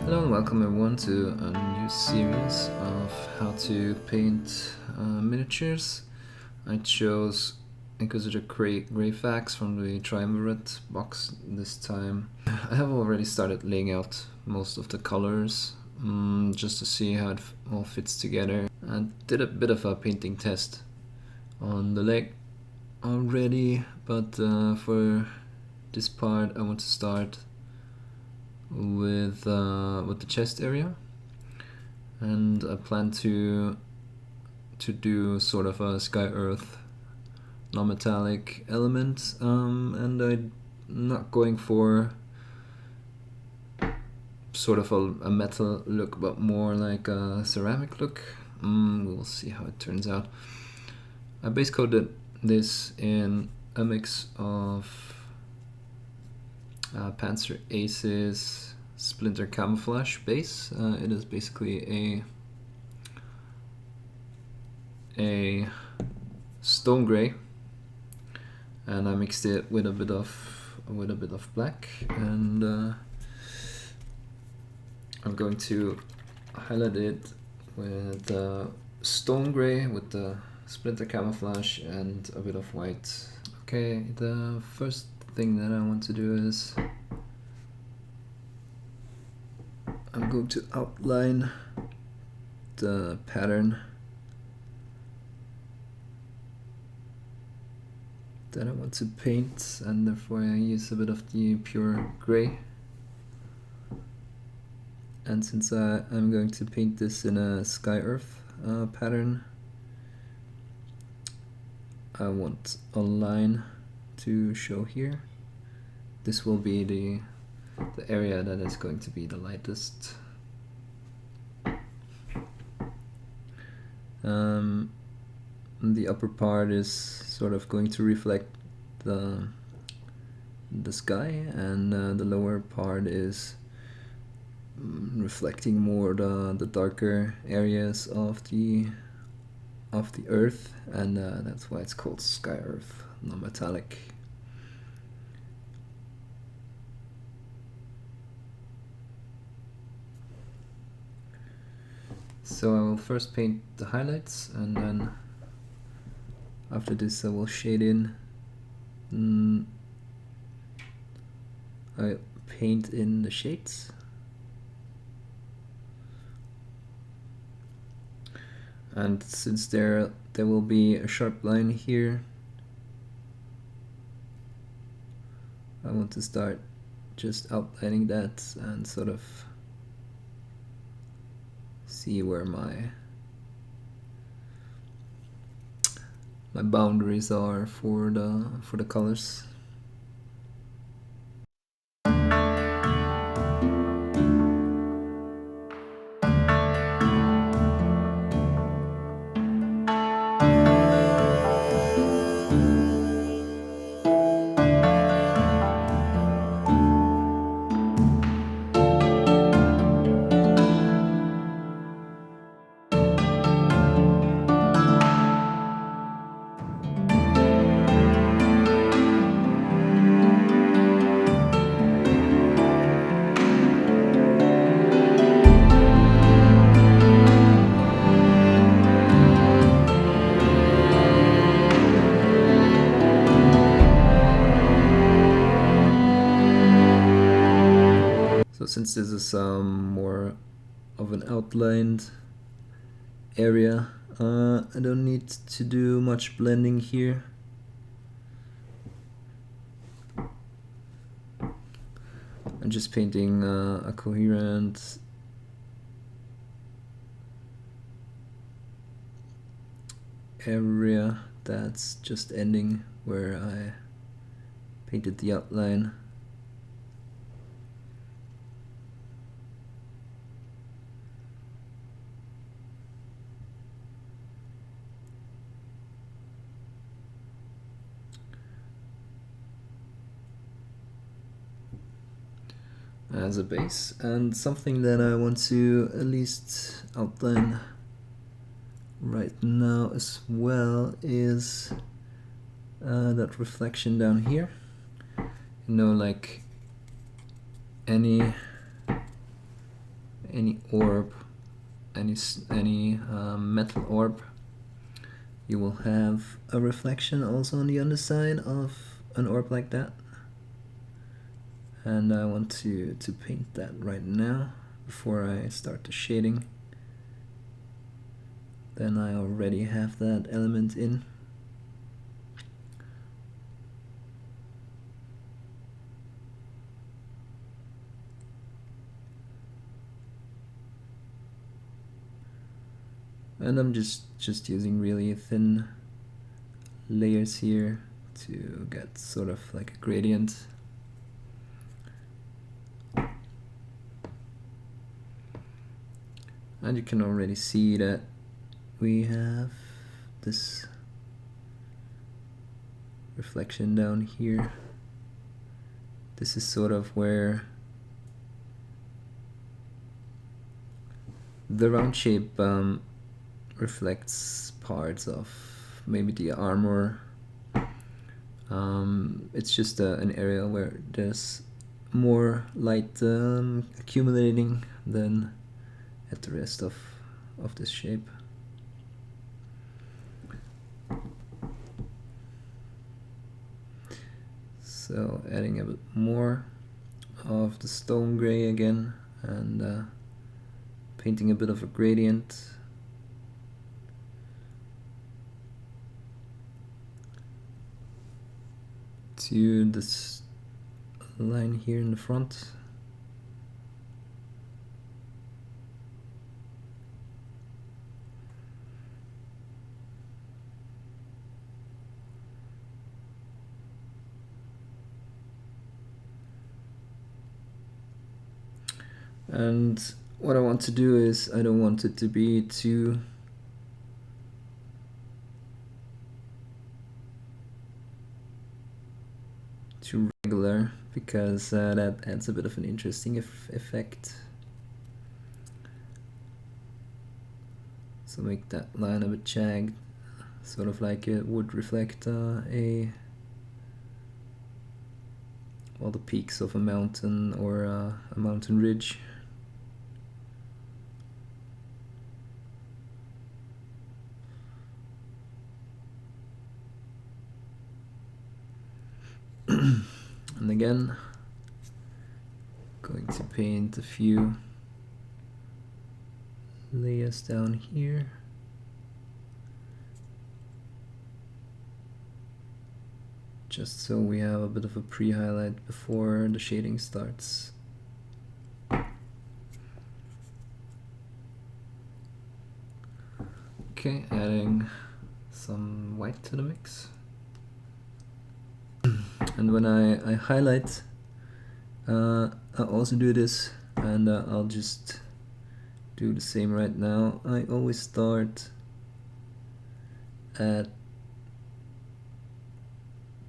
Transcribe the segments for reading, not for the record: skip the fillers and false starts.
Hello and welcome everyone to a new series of how to paint miniatures. I chose Inquisitor Greyfax from the Triumvirate box this time. I have already started laying out most of the colors just to see how it all fits together, and did a bit of a painting test on the leg already, but for this part I want to start with the chest area, and I plan to do sort of a sky earth non-metallic element, and I'm not going for sort of a metal look but more like a ceramic look. We'll see how it turns out. I base coated this in a mix of Panzer Ace's Splinter Camouflage base. It is basically a stone gray, and I mixed it with a bit of black, and I'm going to highlight it with stone gray with the Splinter Camouflage and a bit of white. Okay, the first thing that I want to do is I'm going to outline the pattern that I want to paint, and therefore I use a bit of the pure gray. And since I'm going to paint this in a sky earth pattern, I want a line to show here. This will be the area that is going to be the lightest. The upper part is sort of going to reflect the sky, and the lower part is reflecting more the darker areas of the earth, and that's why it's called sky earth non-metallic. So I will first paint the highlights, and then after this I will shade in. I paint in the shades. And since there will be a sharp line here, I want to start just outlining that and sort of see where my boundaries are for the colors. So since this is more of an outlined area, I don't need to do much blending here. I'm just painting a coherent area that's just ending where I painted the outline. As a base, and something that I want to at least outline right now as well is that reflection down here. You know, like any any orb, any metal orb, you will have a reflection also on the underside of an orb like that. And I want to paint that right now before I start the shading. Then I already have that element in. And I'm just using really thin layers here to get sort of like a gradient. And you can already see that we have this reflection down here. This is sort of where the round shape reflects parts of maybe the armor. It's just an area where there's more light accumulating than at the rest of this shape. So adding a bit more of the stone gray again, and painting a bit of a gradient. To this line here in the front. And what I want to do is, I don't want it to be too regular, because that adds a bit of an interesting effect. So make that line a bit jagged, sort of like it would reflect all the peaks of a mountain or a mountain ridge. And again, going to paint a few layers down here. Just so we have a bit of a pre-highlight before the shading starts. Okay, adding some white to the mix. And when I highlight, I also do this, and I'll just do the same right now. I always start at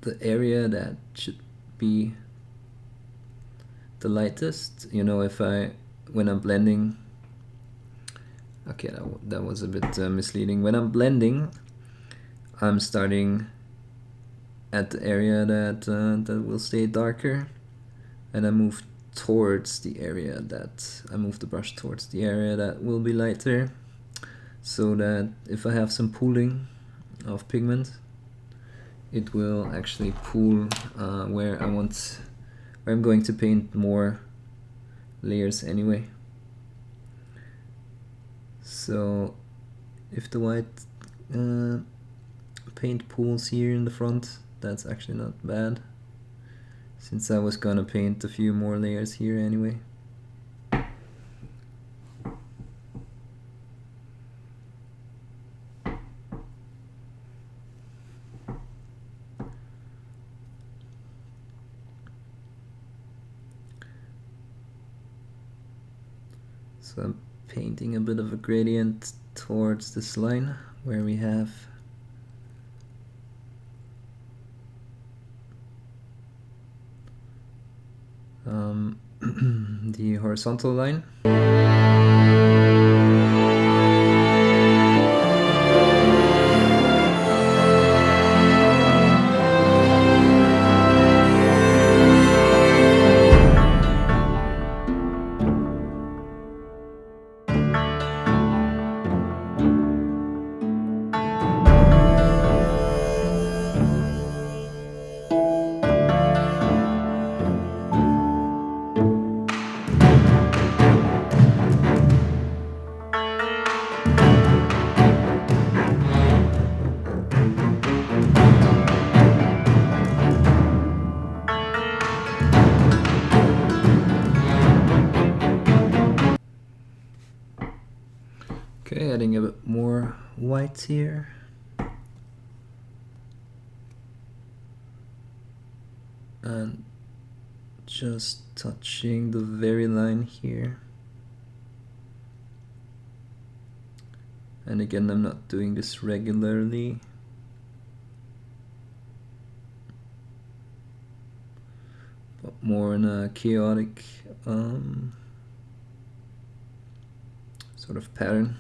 the area that should be the lightest. You know, when I'm blending, okay, that was a bit misleading. When I'm blending, I'm starting at the area that will stay darker, and I move towards the area that I move the brush towards the area that will be lighter, so that if I have some pooling of pigment, it will actually pool where I'm going to paint more layers anyway. So if the white paint pools here in the front, that's actually not bad, since I was gonna paint a few more layers here anyway. So I'm painting a bit of a gradient towards this line where we have the horizontal line. Okay, adding a bit more white here. And just touching the very line here. And again, I'm not doing this regularly. But more in a chaotic sort of pattern.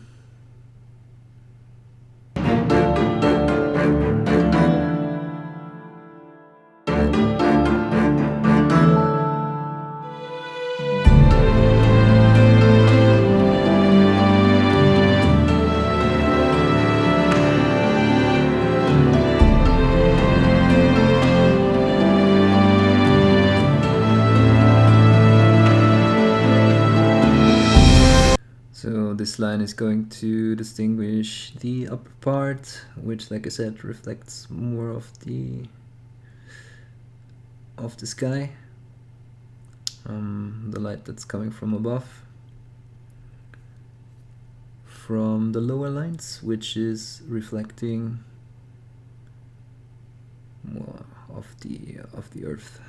So this line is going to distinguish the upper part, which, like I said, reflects more of the sky, the light that's coming from above, from the lower lines, which is reflecting more of the earth.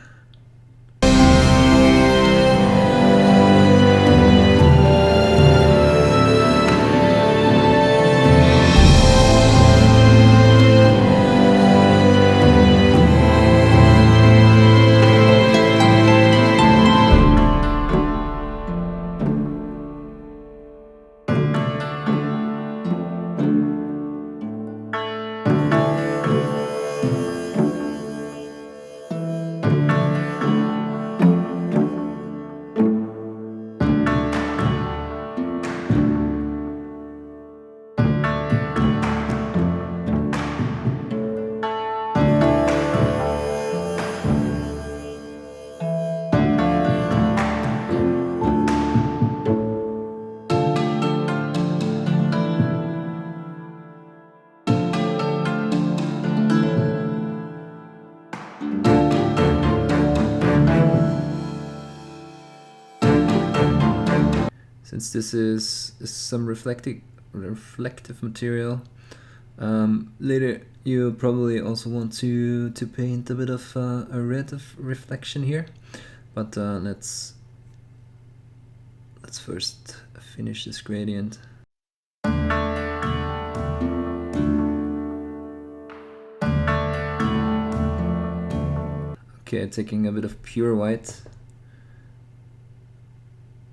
Since this is some reflective material, later you probably also want to paint a bit of a red of reflection here, but let's first finish this gradient. Okay, taking a bit of pure white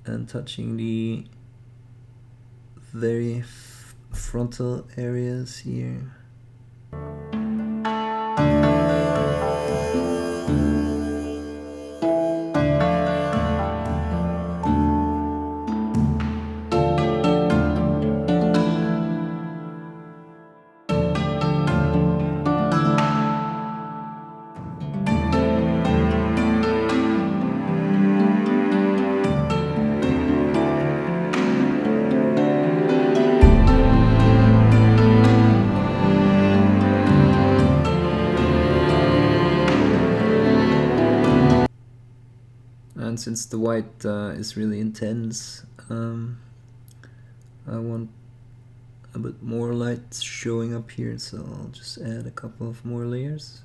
and touching the very frontal areas here. And since the white is really intense, I want a bit more light showing up here, so I'll just add a couple of more layers.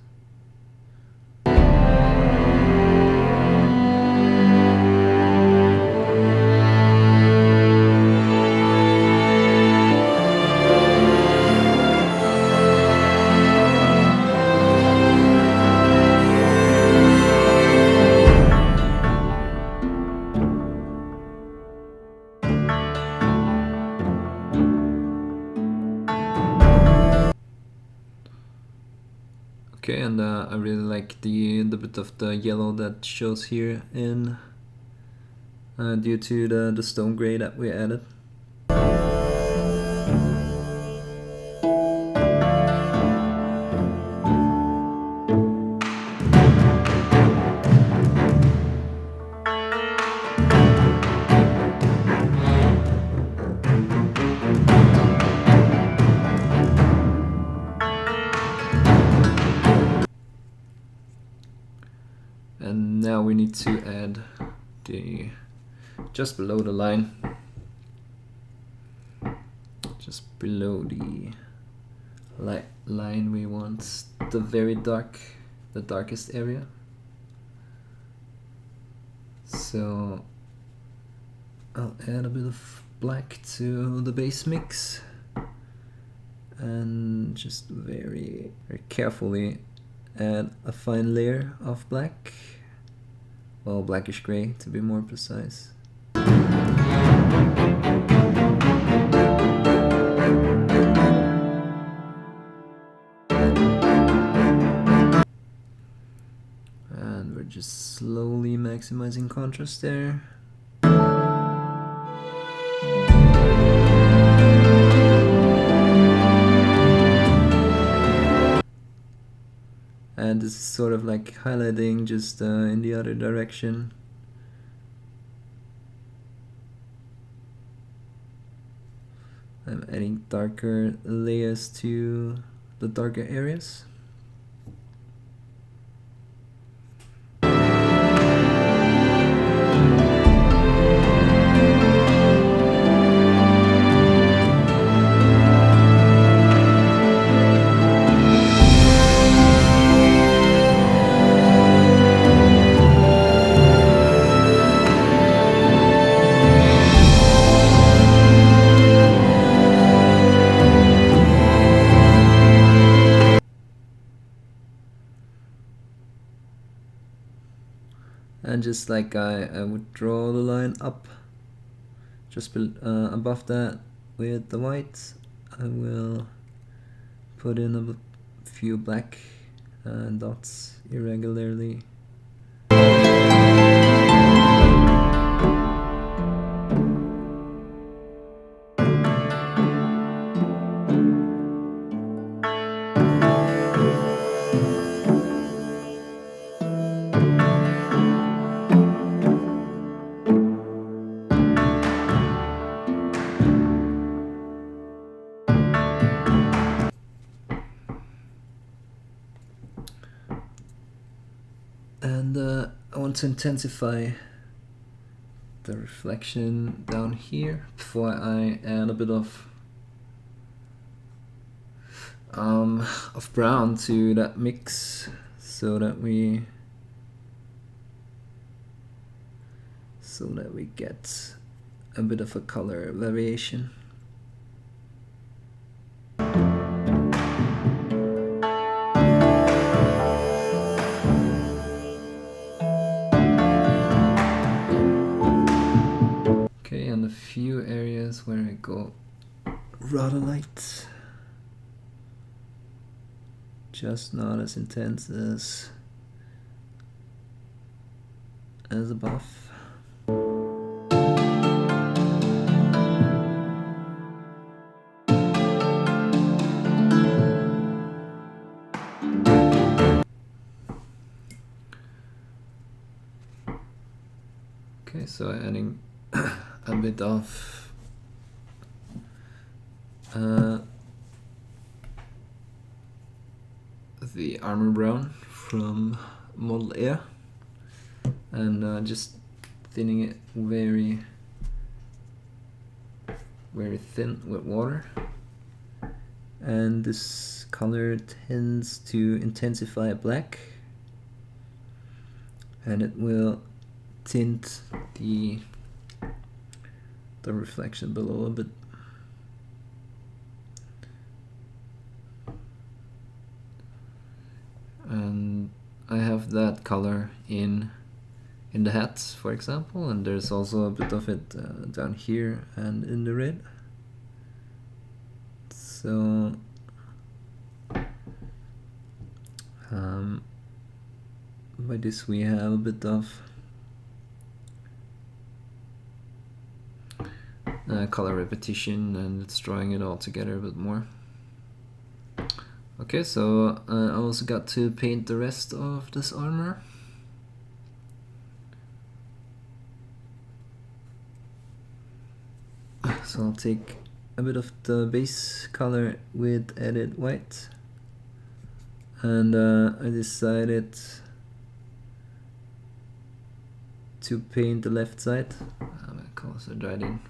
Okay, and I really like the bit of the yellow that shows here in due to the stone gray that we added. And now we need to add just below the line, below the line we want the very dark, the darkest area. So I'll add a bit of black to the base mix and just very carefully add a fine layer of black, well, blackish gray to be more precise. And we're just slowly maximizing contrast there. And this is sort of like highlighting just in the other direction. I'm adding darker layers to the darker areas. And just like I would draw the line up, just above that with the white, I will put in a few black dots irregularly. And I want to intensify the reflection down here before I add a bit of brown to that mix, so that we get a bit of a color variation. Okay, and a few areas where I go rather light, just not as intense as above. Okay, so adding a bit of the armor brown from Model Air, and just thinning it very thin with water. And this color tends to intensify black, and it will tint the reflection below a bit. And I have that color in the hats, for example, and there's also a bit of it down here and in the red. So by this we have a bit of color repetition, and it's drawing it all together a bit more. Okay, so I also got to paint the rest of this armor. So I'll take a bit of the base color with added white, and I decided to paint the left side. I'm gonna close it right in.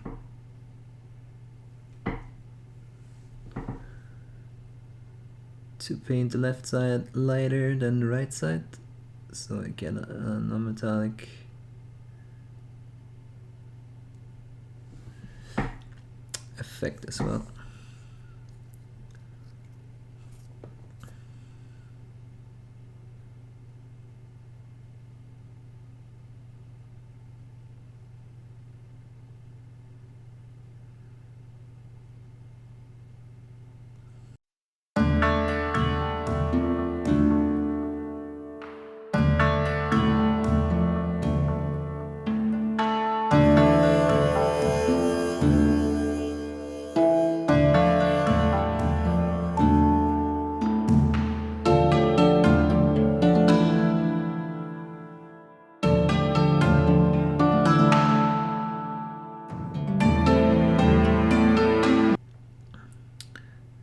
to paint the left side lighter than the right side, so I get a non-metallic effect as well.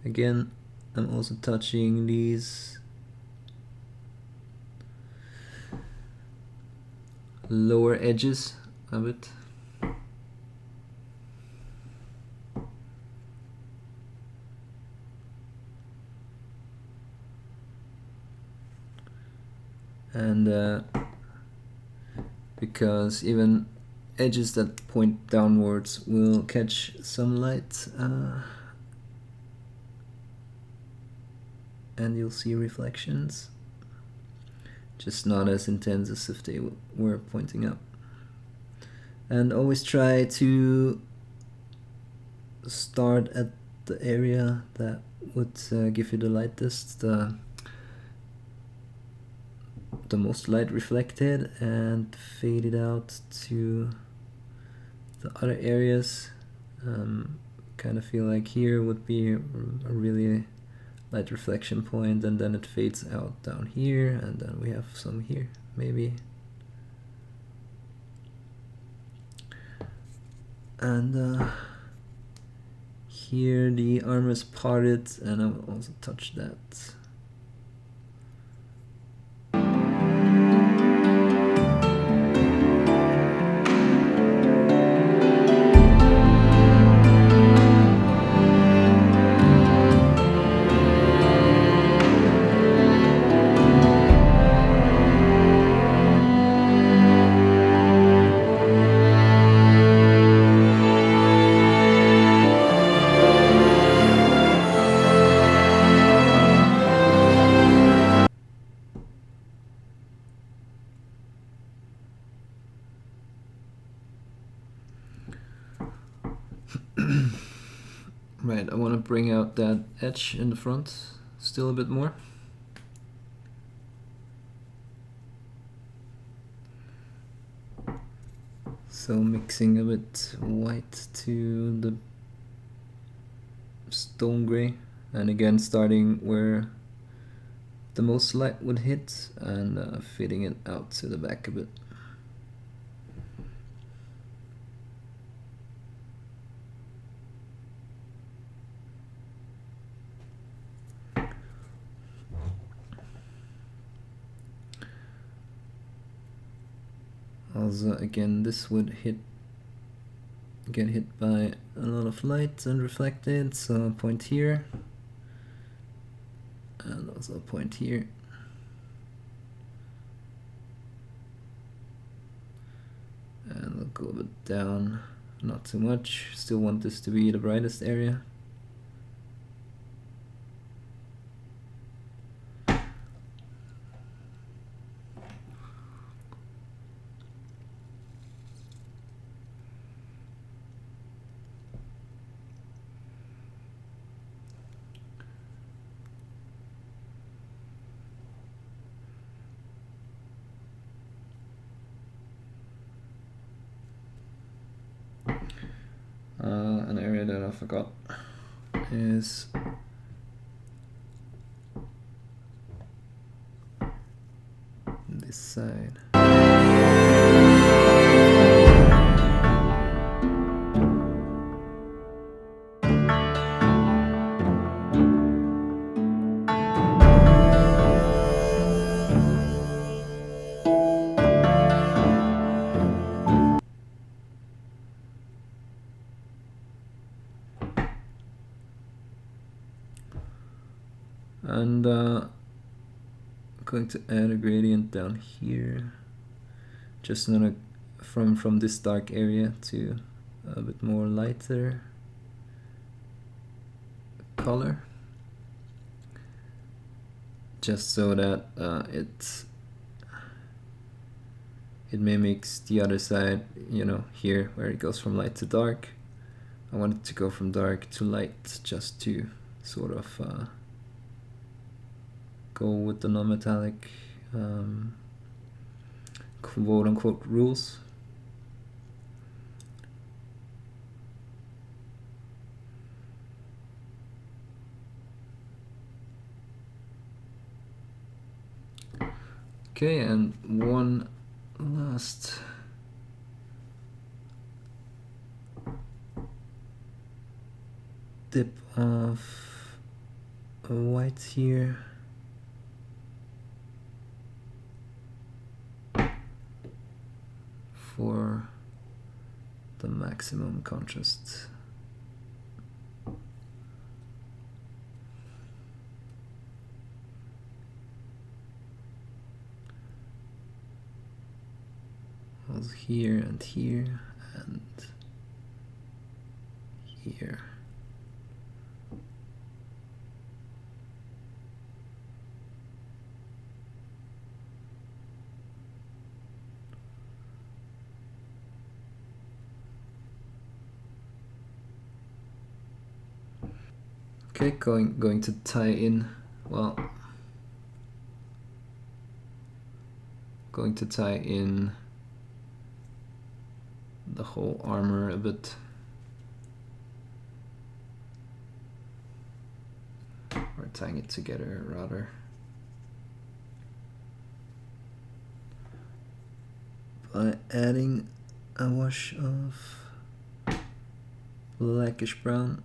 Again, I'm also touching these lower edges of it. And because even edges that point downwards will catch some light, and you'll see reflections, just not as intense as if they were pointing up. And always try to start at the area that would give you the lightest, the most light reflected, and fade it out to the other areas. Kind of feel like here would be a really light reflection point, and then it fades out down here, and then we have some here maybe. And here the armor is parted, and I will also touch that. Right, I want to bring out that edge in the front still a bit more. So mixing a bit white to the stone gray, and again starting where the most light would hit, and fading it out to the back a bit. Also, again, this would get hit by a lot of light and reflected, so a point here, and also a point here. And we'll go a bit down, not too much, still want this to be the brightest area. An area that I forgot is this side. And I'm going to add a gradient down here, just another from this dark area to a bit more lighter color, just so that it mimics the other side, you know, here where it goes from light to dark. I want it to go from dark to light, just to sort of go with the non-metallic quote-unquote rules. Okay, and one last dip of white here. For the maximum contrast. Also here and here and here. Okay, going to tie in, well, going to tie in the whole armor a bit. Or tying it together rather. By adding a wash of blackish brown.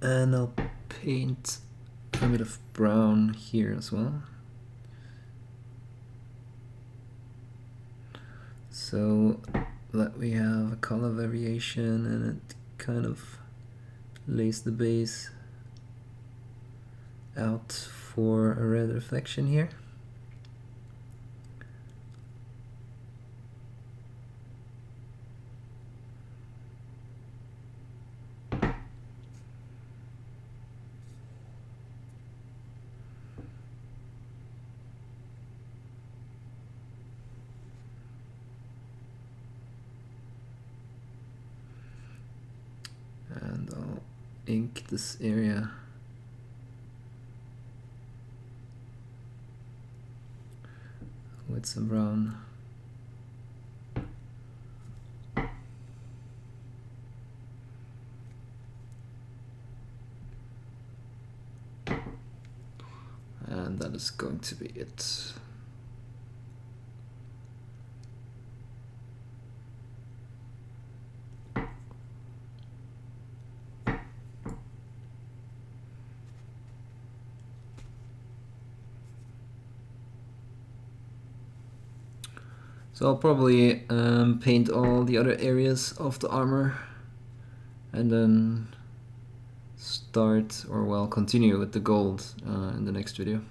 And I'll paint a bit of brown here as well. So that we have a color variation and it kind of lays the base out for a red reflection here. And I'll ink this area with some brown. And that is going to be it. So I'll probably paint all the other areas of the armor and then start, or well, continue with the gold in the next video.